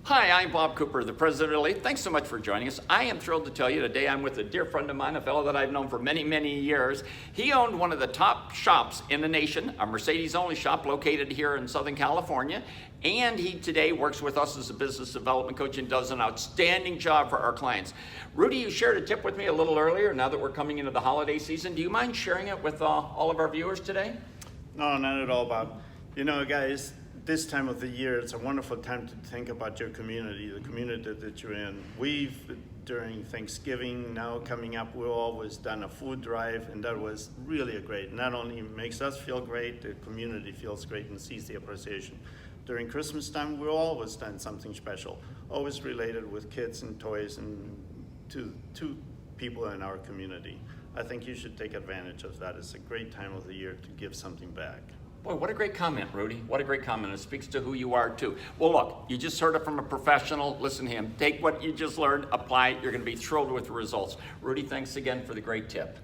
Hi, I'm Bob Cooper, the president of Elite. Thanks so much for joining us. I am thrilled to tell you today I'm with a dear friend of mine, a fellow that I've known for many, many years. He owned one of the top shops in the nation, a Mercedes-only shop located here in Southern California, and he today works with us as a business development coach and does an outstanding job for our clients. Rudi, you shared a tip with me a little earlier. Now that we're coming into the holiday season, do you mind sharing it with all of our viewers today? No, not at all, Bob. You know, guys, this time of the year, it's a wonderful time to think about your community, the community that you're in. During Thanksgiving, now coming up, we've always done a food drive, and that was really great. Not only makes us feel great, the community feels great and sees the appreciation. During Christmas time, we've always done something special, always related with kids and toys and to people in our community. I think you should take advantage of that. It's a great time of the year to give something back. Boy, what a great comment, Rudi. What a great comment. It speaks to who you are, too. Well, look, you just heard it from a professional. Listen to him. Take what you just learned, apply it. You're going to be thrilled with the results. Rudi, thanks again for the great tip.